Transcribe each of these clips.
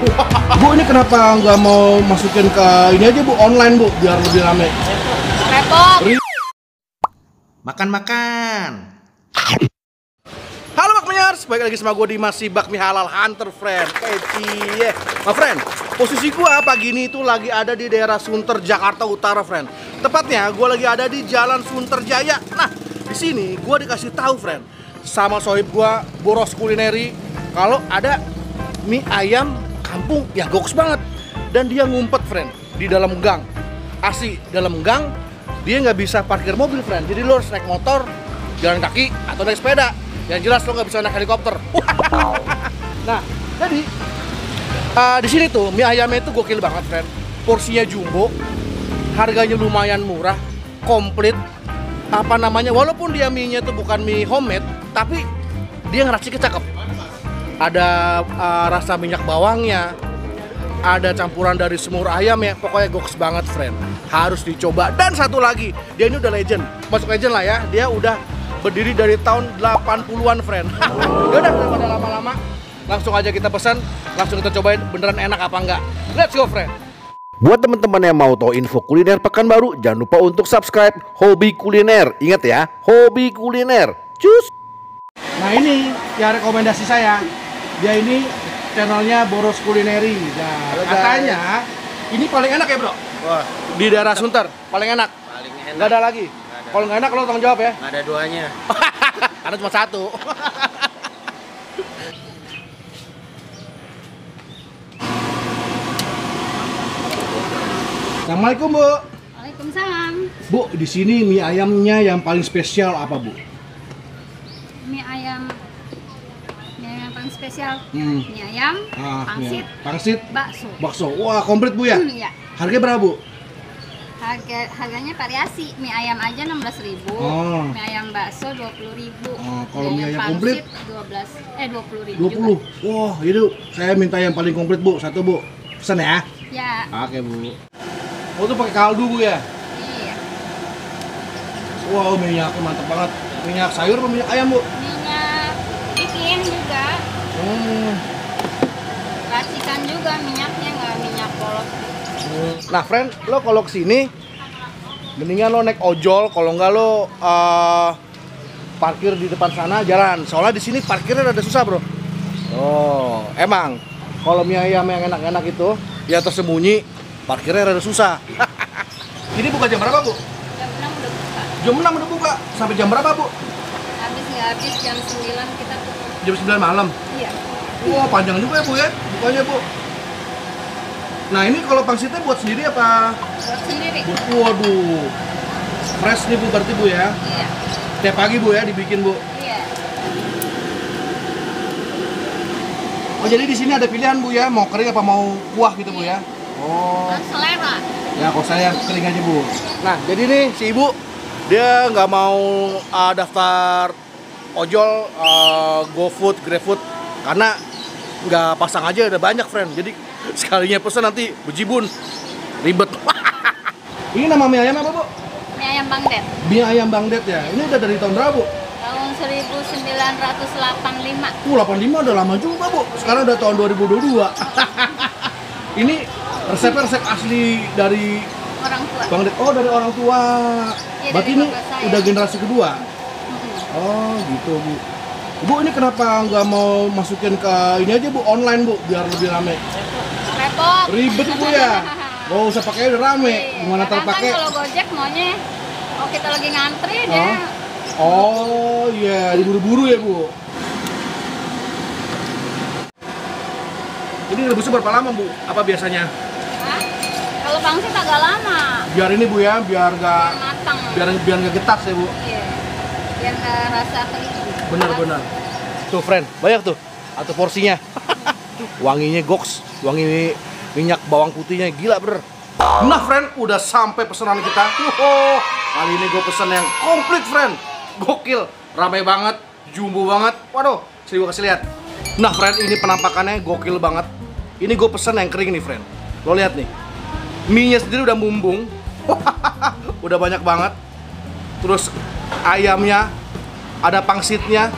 Bu, ini kenapa nggak mau masukin ke ini aja Bu, online Bu, biar lebih rame? Repot. Makan. Halo Bakmiers, balik lagi sama gue di Masih Bakmi Halal Hunter, friend. Cie, my friend, posisi gue pagi ini itu lagi ada di daerah Sunter, Jakarta Utara, friend. Tepatnya gue lagi ada di Jalan Sunterjaya. Nah, di sini gue dikasih tahu, friend, sama sohib gue, Boros Kulineri, kalau ada mie ayam kampung ya goks banget. Dan dia ngumpet, friend, di dalam gang. Asli, dalam gang, dia nggak bisa parkir mobil, friend. Jadi lo harus naik motor, jalan kaki, atau naik sepeda. Yang jelas lo nggak bisa naik helikopter. Nah, jadi di sini tuh mie ayamnya itu gokil banget, friend. Porsinya jumbo, harganya lumayan murah, komplit. Apa namanya? Walaupun dia mie-nya itu bukan mie homemade, tapi dia ngeraciknya cakep. Ada rasa minyak bawangnya, ada campuran dari semur ayam ya, pokoknya goks banget, friend. Harus dicoba. Dan satu lagi, dia ini udah legend, masuk legend lah ya. Dia udah berdiri dari tahun 80-an, friend. Yaudah, daripada lama-lama, langsung aja kita pesan, langsung kita cobain beneran enak apa enggak. Let's go, friend. Buat teman-teman yang mau tahu info kuliner Pekanbaru, jangan lupa untuk subscribe Hobi Kuliner. Ingat ya, Hobi Kuliner. Cus. Nah, ini ya rekomendasi saya. Dia ini channelnya Boros Kulineri. Nah, katanya ini paling enak ya, bro? Wah, Di daerah Sunter, paling enak. paling enak. Nggak ada lagi. Kalau nggak enak lo tanggung jawab ya. Nggak ada duanya. Karena cuma satu. Assalamualaikum, Bu. Waalaikumsalam. Bu, di sini mie ayamnya yang paling spesial apa, Bu? Mie ayam paling spesial. Hmm. Mie ayam, pangsit, Pangsit, bakso. bakso. Wah, komplit, Bu ya. Ya. Harganya berapa, Bu? Harganya variasi. Mie ayam aja 16.000. Oh. Mie ayam bakso 20.000. Oh, kalau mie ayam komplit? 20.000 20. juga. Wah, itu saya minta yang paling komplit, Bu. Satu, Bu. Pesan ya. Ya. Oke, Bu. Oh, itu pakai kaldu, Bu ya. Iya. Wow, minyaknya mantep banget. Minyak sayur atau minyak ayam, Bu? Minyak bikin juga. Racikan juga minyaknya, nggak minyak polos. Nah, friend, lo kalau kesini mendingan lo naik ojol, kalau nggak lo parkir di depan sana jalan. Soalnya di sini parkirnya rada susah, bro. Oh, emang kalau mie ayam yang enak-enak itu ya tersembunyi, parkirnya rada susah. Ini buka jam berapa, Bu? Jam 6 udah buka. Jam 6 udah buka. Sampai jam berapa, Bu? Habis nggak habis jam 9 kita tutup. Jam 9 malam. Iya. Wah, panjang juga ya, Bu ya? Bukanya, Bu. Nah, ini kalau pangsitnya buat sendiri apa? Buat sendiri. Waduh. Fresh nih, Bu, berarti, Bu ya? Iya. Tiap pagi, Bu ya, dibikin, Bu. Iya. Oh, jadi di sini ada pilihan, Bu ya, mau kering apa mau kuah gitu, Bu ya? Oh. Kan selera. Ya, kalau saya kering aja, Bu. Nah, jadi nih si Ibu dia nggak mau daftar ojol, GoFood, GrabFood karena nggak pasang aja udah banyak, friend. Jadi sekalinya pesan nanti bejibun, ribet. Ini nama mie ayam apa, Bu? Mie ayam Bang Det. Mie ayam Bang Det ya. Ini udah dari tahun berapa, Bu? Tahun 1985. 85 udah lama juga, Bu. Sekarang udah tahun 2022. Ini resep asli dari Orang tua. Bang Det. Oh, dari orang tua. Iya, Berarti dari ini bapak saya. udah generasi kedua. Mm-mm. Oh, gitu, Bu. Bu, ini kenapa nggak mau masukin ke ini aja, Bu, online, Bu, biar lebih rame? Repot. Ribet, Bu ya. Gak usah pakai, udah rame. Gimana Kadang terpakai? kan kalau Gojek maunya kita lagi ngantri dia. Oh, iya, diburu-buru ya, Bu. Ini rebusnya berapa lama, Bu? Apa biasanya? Hah? Kalau pangsit agak lama. Biar ini, Bu ya, biar nggak Matang. biar nggak getak ya, Bu. Iya. Biar nggak rasa keringin. Benar. Tuh, friend, banyak tuh. Atau porsinya. Wanginya goks, wangi minyak bawang putihnya gila, ber. Nah, friend, udah sampai pesanan kita. Kali ini gue pesen yang komplit, friend. Gokil, ramai banget, jumbo banget. Waduh, sini gue kasih lihat. Nah, friend, ini penampakannya gokil banget. Ini gue pesen yang kering nih, friend. Lo lihat nih, mie-nya sendiri udah mumbung. Udah banyak banget. Terus ayamnya, ada pangsitnya,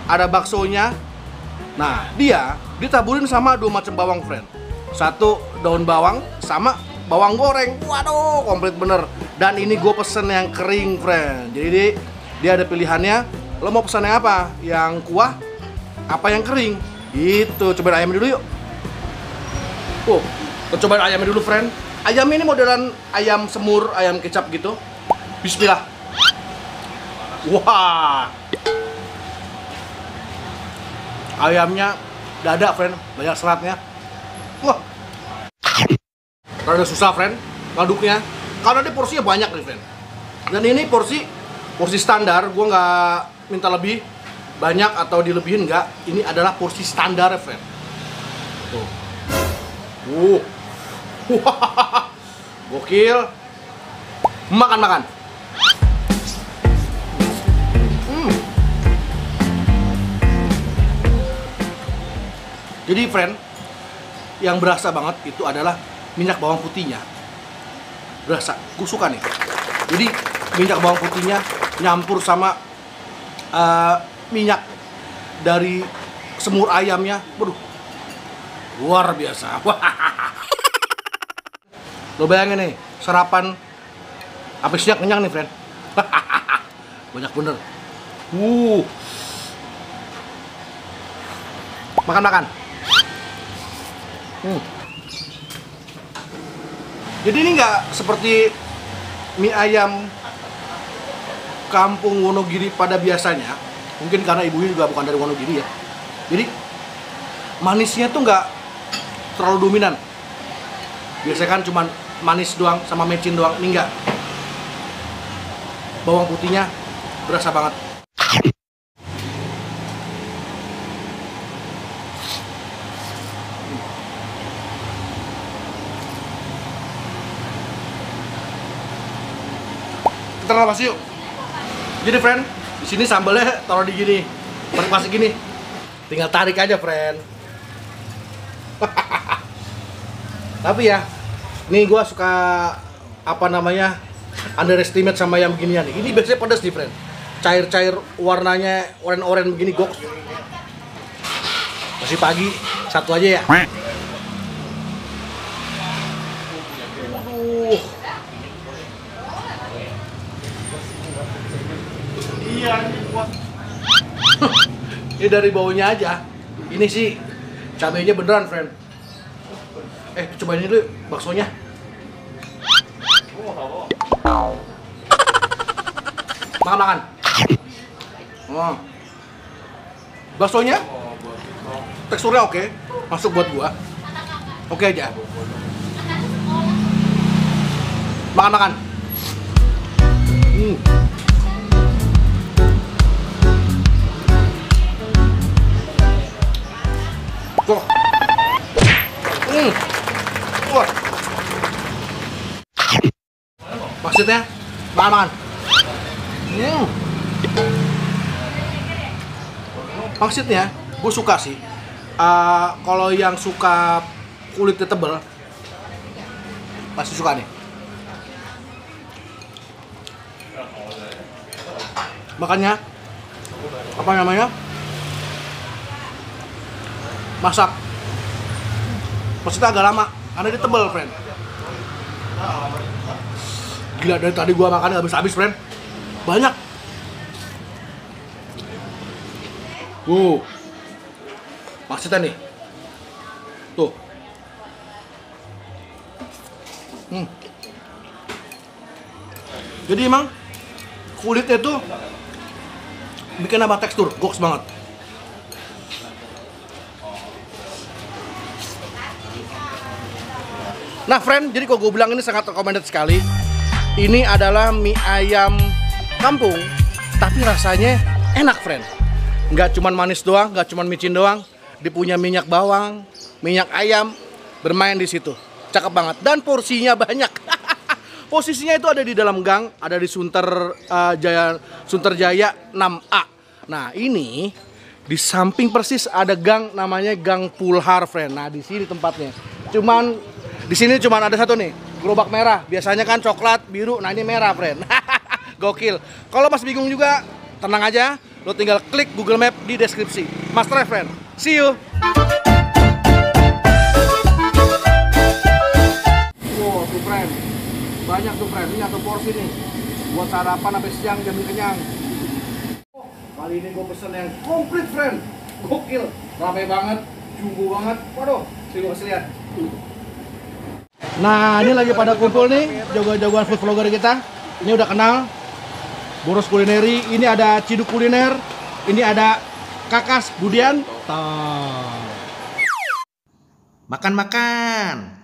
ada baksonya. Nah, dia ditaburin sama 2 macam bawang, friend. satu daun bawang sama bawang goreng. Waduh, komplit bener. Dan ini gue pesen yang kering, friend. Jadi dia ada pilihannya. Lo mau pesen yang apa? Yang kuah? Apa yang kering? Itu. Cobain ayamnya dulu yuk. Kita cobain ayamnya dulu, friend. Ayam ini modelan ayam semur, ayam kecap gitu. Bismillah. Wah. Ayamnya dada, friend. Banyak seratnya. Wah. Rada susah, friend, ngaduknya. Karena dia porsinya banyak nih, friend. Dan ini porsi standar. Gue nggak minta lebih banyak atau dilebihin, nggak. Ini adalah porsi standar, friend. Tuh. Wah, gokil. Makan. Jadi, friend, yang berasa banget itu adalah minyak bawang putihnya. Berasa, gue suka nih. Jadi minyak bawang putihnya nyampur sama minyak dari semur ayamnya. Waduh, luar biasa. Lo bayangin nih, sarapan habisnya kenyang nih, friend. Banyak bener. Makan. Jadi ini nggak seperti mie ayam kampung Wonogiri pada biasanya. Mungkin karena ibunya juga bukan dari Wonogiri ya. Jadi manisnya tuh nggak terlalu dominan. Biasanya kan cuma manis doang sama mecin doang. Ini nggak. Bawang putihnya berasa banget. Kita nafas yuk. Jadi, friend, di sini sambalnya taruh di gini, masih gini. Tinggal tarik aja, friend. Tapi ya, nih gue suka underestimate sama yang beginian nih. Ini biasanya pedas nih, friend. Cair-cair warnanya oranye-oranye begini, goks. Masih pagi, satu aja ya. Ini dari baunya aja. Ini sih cabenya beneran, friend. Cobain ini dulu baksonya. Makan. Baksonya teksturnya oke, masuk buat gua. Oke aja. Makan. Tuh. Wah. Maksudnya makan. Maksudnya gue suka sih. Kalau yang suka kulitnya tebal pasti suka nih. Makanya masak maksudnya agak lama karena dia tebal, friend. Gila, dari tadi gua makan gak habis-habis, friend. Banyak. Maksudnya nih tuh. Jadi emang kulitnya tuh bikin nambah tekstur, goks banget. Nah, friend, jadi kalau gue bilang ini sangat recommended sekali. Ini adalah mie ayam kampung, tapi rasanya enak, friend. Nggak cuman manis doang, nggak cuman micin doang. Dia punya minyak bawang, minyak ayam, bermain di situ. Cakep banget. Dan porsinya banyak. Posisinya itu ada di dalam gang, ada di Sunter Jaya 6A. Nah, ini di samping persis ada gang namanya Gang Pulhar, friend. Nah, di sini tempatnya. Di sini cuma ada satu nih, gerobak merah. Biasanya kan coklat, biru, nah ini merah, friend. Gokil. Kalau masih bingung juga, tenang aja. Lo tinggal klik Google Map di deskripsi. Mas Try, friend. See you. friend. Banyak tuh friend, ini satu porsi nih buat sarapan sampai siang jamin kenyang. Oh, kali ini gue pesen yang komplit friend. Gokil, rame banget, jumbo banget. Waduh, sini kasih lihat. Nah, ini lagi pada kumpul nih jagoan-jagoan food vlogger kita. Ini udah kenal Boros Kulineri, ini ada Ciduk Kuliner, ini ada Kakas Budian. Makan-makan.